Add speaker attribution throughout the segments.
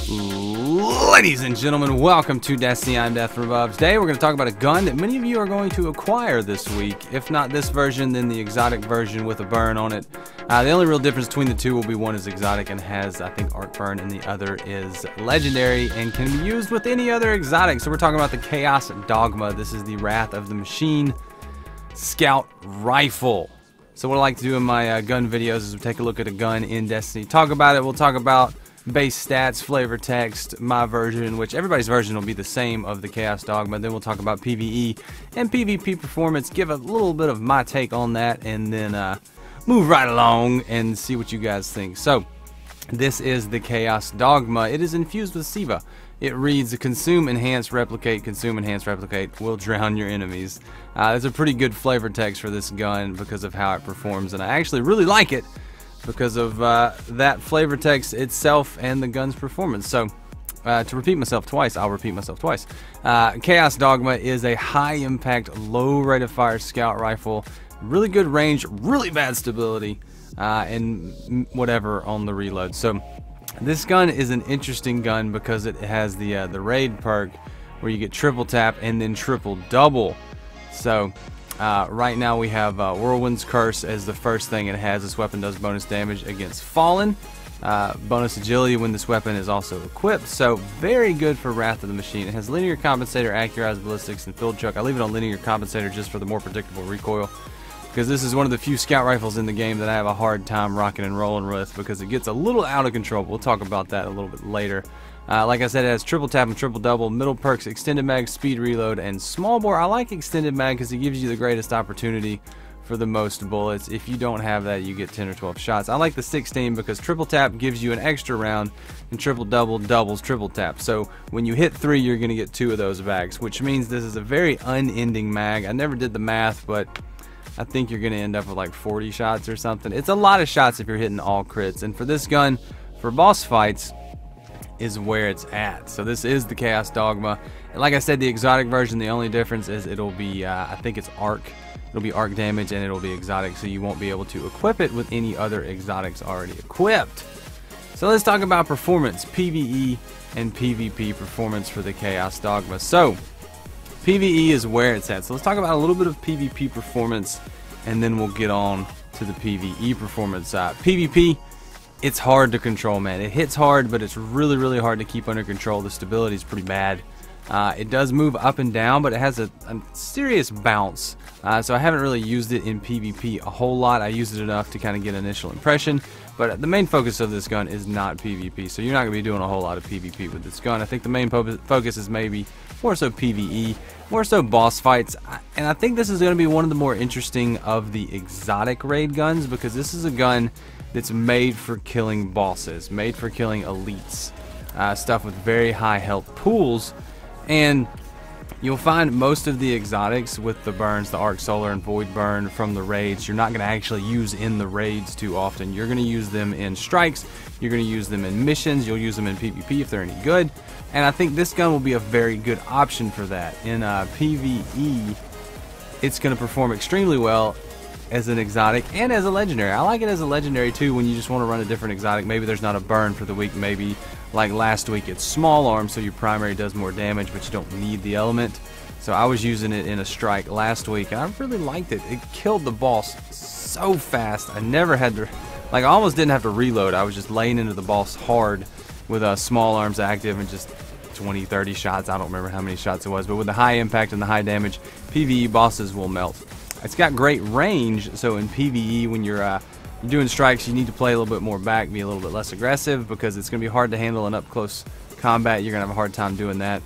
Speaker 1: Ladies and gentlemen, welcome to Destiny. I'm Death from Above. Today we're going to talk about a gun that many of you are going to acquire this week. If not this version, then the exotic version with a burn on it. The only real difference between the two will be one is exotic and has, I think, arc burn, and the other is legendary and can be used with any other exotic. So we're talking about the Chaos Dogma. This is the Wrath of the Machine Scout Rifle. So what I like to do in my gun videos is we take a look at a gun in Destiny, talk about it. We'll talk about base stats, flavor text, my version, which everybody's version will be the same of the Chaos Dogma. Then we'll talk about PvE and PvP performance, give a little bit of my take on that, and then move right along and see what you guys think. So this is the Chaos Dogma. It is infused with SIVA. It reads consume, enhance, replicate, consume, enhance, replicate, will drown your enemies. There's a pretty good flavor text for this gun because of how it performs, and I actually really like it because of that flavor text itself and the gun's performance. So to repeat myself twice, I'll repeat myself twice. Chaos Dogma is a high impact, low rate of fire scout rifle, really good range, really bad stability, and whatever on the reload. So this gun is an interesting gun because it has the raid perk where you get triple tap and then triple double. So right now we have Whirlwind's Curse as the first thing it has. This weapon does bonus damage against Fallen, bonus agility when this weapon is also equipped, so very good for Wrath of the Machine. It has linear compensator, accurized ballistics, and field chuck. I leave it on linear compensator just for the more predictable recoil, because this is one of the few scout rifles in the game that I have a hard time rocking and rolling with because it gets a little out of control. We'll talk about that a little bit later. Like I said, it has triple tap and triple double, middle perks, extended mag, speed reload, and small bore. I like extended mag because it gives you the greatest opportunity for the most bullets. If you don't have that, you get 10 or 12 shots. I like the 16 because triple tap gives you an extra round, and triple double doubles triple tap. So when you hit 3, you're going to get 2 of those bags, which means this is a very unending mag. I never did the math, but I think you're going to end up with like 40 shots or something. It's a lot of shots if you're hitting all crits, and for this gun, for boss fights, is where it's at. So this is the Chaos Dogma, and like I said, the exotic version, the only difference is it'll be I think it's arc. It'll be arc damage and it'll be exotic, so you won't be able to equip it with any other exotics already equipped. So let's talk about performance, PvE and PvP performance for the Chaos Dogma. So PvE is where it's at. So let's talk about a little bit of PvP performance, and then we'll get on to the PvE performance. PvP, it's hard to control, man. It hits hard, but it's really, really hard to keep under control. The stability is pretty bad. It does move up and down, but it has a serious bounce. So I haven't really used it in PvP a whole lot. I used it enough to kind of get an initial impression, but the main focus of this gun is not PvP, so you're not going to be doing a whole lot of PvP with this gun. I think the main focus is maybe more so PvE, more so boss fights, and I think this is going to be one of the more interesting of the exotic raid guns, because this is a gun that's made for killing bosses, made for killing elites, stuff with very high health pools. And you'll find most of the exotics with the burns, the arc, solar, and void burn from the raids, you're not going to actually use in the raids too often. You're going to use them in strikes, you're going to use them in missions, you'll use them in PvP if they're any good, and I think this gun will be a very good option for that. In PvE, it's going to perform extremely well as an exotic and as a legendary. I like it as a legendary too when you just want to run a different exotic. Maybe there's not a burn for the week, maybe like last week it's small arm, so your primary does more damage, but you don't need the element. So I was using it in a strike last week, and I really liked it. It killed the boss so fast. I never had to, like, I almost didn't have to reload. I was just laying into the boss hard with small arms active and just 20, 30 shots. I don't remember how many shots it was, but with the high impact and the high damage, PvE bosses will melt. It's got great range, so in PvE, when you're doing strikes, you need to play a little bit more back, be a little bit less aggressive, because it's going to be hard to handle in up-close combat. You're going to have a hard time doing that.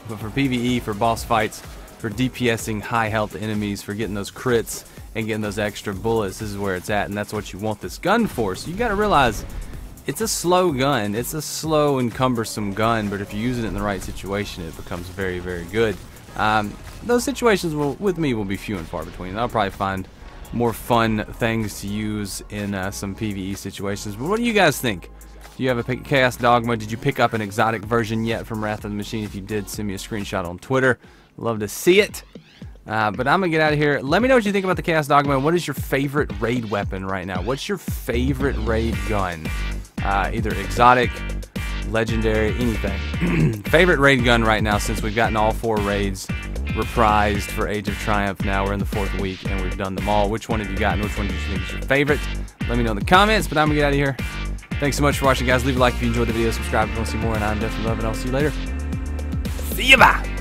Speaker 1: But for PvE, for boss fights, for DPSing high health enemies, for getting those crits and getting those extra bullets, this is where it's at, and that's what you want this gun for. So you got to realize it's a slow gun. It's a slow and cumbersome gun, but if you use it in the right situation, it becomes very, very good. Those situations with me will be few and far between. I'll probably find more fun things to use in some PvE situations. But what do you guys think? Do you have a Chaos Dogma? Did you pick up an exotic version yet from Wrath of the Machine? If you did, send me a screenshot on Twitter. Love to see it. But I'm going to get out of here. Let me know what you think about the Chaos Dogma. What is your favorite raid weapon right now? What's your favorite raid gun? Either exotic legendary, anything. Favorite raid gun right now, since we've gotten all 4 raids reprised for Age of Triumph. Now we're in the 4th week and we've done them all. Which one have you gotten? Which one do you think is your favorite? Let me know in the comments, but I'm gonna get out of here. Thanks so much for watching, guys. Leave a like if you enjoyed the video, subscribe if you want to see more, and I'm Death from Above, and I'll see you later. See ya, bye!